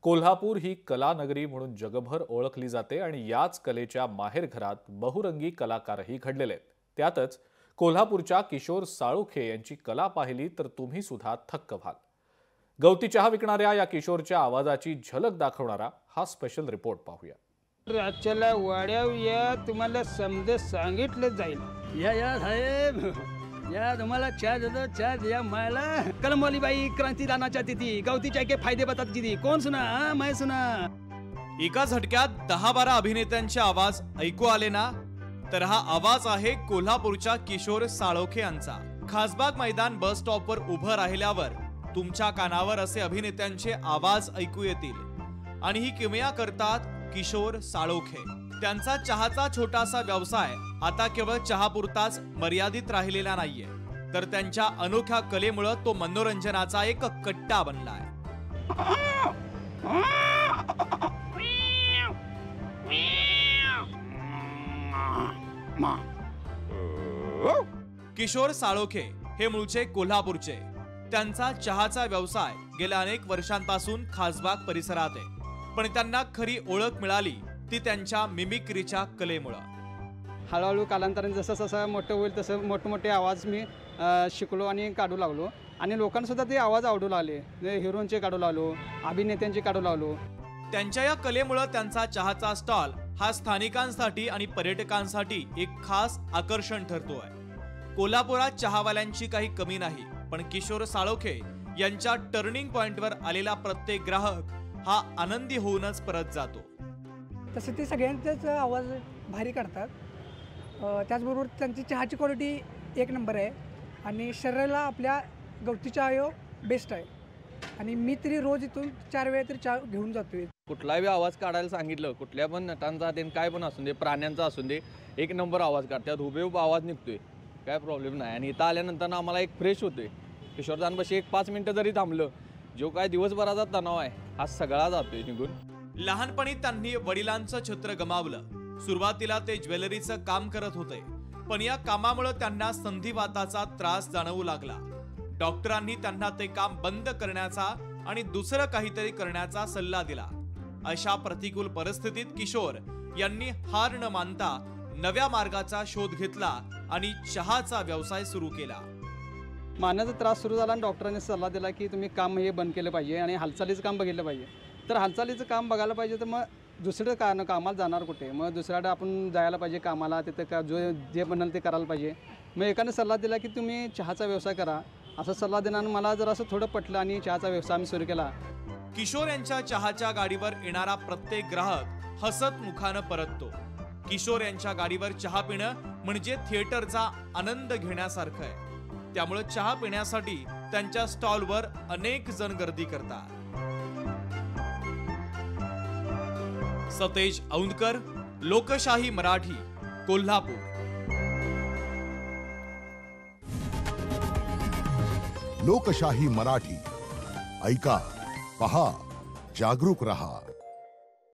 कोल्हापूर ही कलानगरी म्हणून जगभर ओळखली जाते आणि याच कलेच्या माहेरघरात बहुरंगी कलाकारही घडलेले आहेत। त्यातच कोल्हापूरच्या किशोर साळुखे यांची कला पाहिली तर तुम्ही सुद्धा थक्क व्हाल। गवती चहा विकणाऱ्या या किशोरच्या आवाजाची झलक दाखवणारा हा स्पेशल रिपोर्ट पाहूया। राज्याला वाड्याव या तुम्हाला समजे सांगितलं जाईल। या साहेब या तुम्हाला चहा देतो, चहा द्या मला। कलमवाली बाई क्रांतिदानाच्या तिथी गवती चाय के फायदे बतात किती कोण सुना मैं सुना। एका झटक्यात 10-12 अभिनेत्यांचे आवाज ऐकू आले ना, तर हा आवाज आहे कोल्हापूरच्या किशोर साळोखे यांचा। खासबाग मैदान बस स्टॉपवर उभं राहिल्यावर तुमच्या कानावर असे अभिनेत्यांचे आवाज ऐकू येतील आणि ही किमया करतात किशोर साळोखे। त्यांचा चहाचा छोटासा व्यवसाय आता केवळ चहापुरताच मर्यादित राहिलेला नाहीये, तर त्यांच्या अनोख्या कलेमुळे तो मनोरंजनाचा एक कट्टा बनलाय। किशोर साळोखे हे मूळचे कोल्हापूरचे। त्यांचा चहाचा व्यवसाय गेल्या अनेक वर्षांपासून खासबाग परिसरात आहे, पण त्यांना खरी ओळख मिळाली ती त्यांच्या मिमिक्रीच्या कलेमुळे। हळूहळू कालांतराने जसं जसं मोठं होईल तसं मोठमोठे आवाज मी शिकलो आणि काढू लागलो आणि लोकांना सुद्धा ते आवाज आवडू लागले। हिरोंचे काढू लागलो, अभिनेत्यांचे काढू लागलो। त्यांच्या या कलेमुळे त्यांचा चहाचा स्टॉल हा स्थानिकांसाठी आणि पर्यटकांसाठी एक खास आकर्षण ठरतोय। कोल्हापुरात चहावाल्यांची काही कमी नाही, पण किशोर साळोखे यांच्या टर्निंग पॉइंटवर आलेला प्रत्येक ग्राहक हा आनंदी होऊनच परत जातो। तसं ते सगळ्यांचाच आवाज भारी काढतात। त्याचबरोबर त्यांची चहाची क्वालिटी एक नंबर आहे आणि शरीराला आपल्या गवती चहा बेस्ट आहे आणि मी तरी रोज इथून 4 वेळा तरी चहा घेऊन जातोय। कुठलाही आवाज काढायला सांगितलं, कुठल्या पण नटांचा ते काय पण असून दे, प्राण्यांचा असून दे, एक नंबर आवाज काढतात, हुबेहूब आवाज निघतोय, काय प्रॉब्लेम नाही। आणि इथं आल्यानंतर आम्हाला एक फ्रेश होतोय। किशोरदानपाशी एक 5 मिनिटं जरी थांबलं, जो काय दिवसभराचा तणाव आहे हा सगळा जातोय निघून। लहानपणी त्यांनी वडिलांचं छत्र गमावलं। सुरुवातीला ते ज्वेलरीचं काम करत होते, पण या कामामुळे त्यांना संधिवाताचा त्रास जाणवू लागला। डॉक्टरांनी त्यांना ते काम बंद करण्याचा आणि दुसरं काहीतरी करण्याचा सल्ला दिला। अशा प्रतिकूल परिस्थितीत किशोर यांनी हार न मानता नव्या मार्गाचा शोध घेतला आणि चहाचा व्यवसाय सुरू केला। मानेचा त्रास सुरू झाला आणि डॉक्टरांनी सल्ला दिला की तुम्ही काम हे बंद केलं पाहिजे आणि हालचालीचं काम बघितलं पाहिजे। तर हालचालीचं काम बघायला पाहिजे तर मग दुसरं कामाला जाणार कुठे, मग दुसऱ्याकडे आपण जायला पाहिजे कामाला, तिथं का जे बनेल ते करायला पाहिजे। मग एकाने सल्ला दिला की तुम्ही चहाचा व्यवसाय करा, असा सल्ला देण्यानं मला जर असं थोडं पटलं आणि चहाचा व्यवसाय आम्ही सुरू केला। किशोर यांच्या चहाच्या गाडीवर येणारा प्रत्येक ग्राहक हसत मुखानं परततो। किशोर यांच्या गाडीवर चहा पिणं म्हणजे थिएटरचा आनंद घेण्यासारखं आहे, त्यामुळे चहा पिण्यासाठी त्यांच्या स्टॉलवर अनेक जण गर्दी करतात। सतेज औंधकर, लोकशाही मराठी, कोल्हापूर। लोकशाही मराठी ऐका, पहा, जागरूक रहा।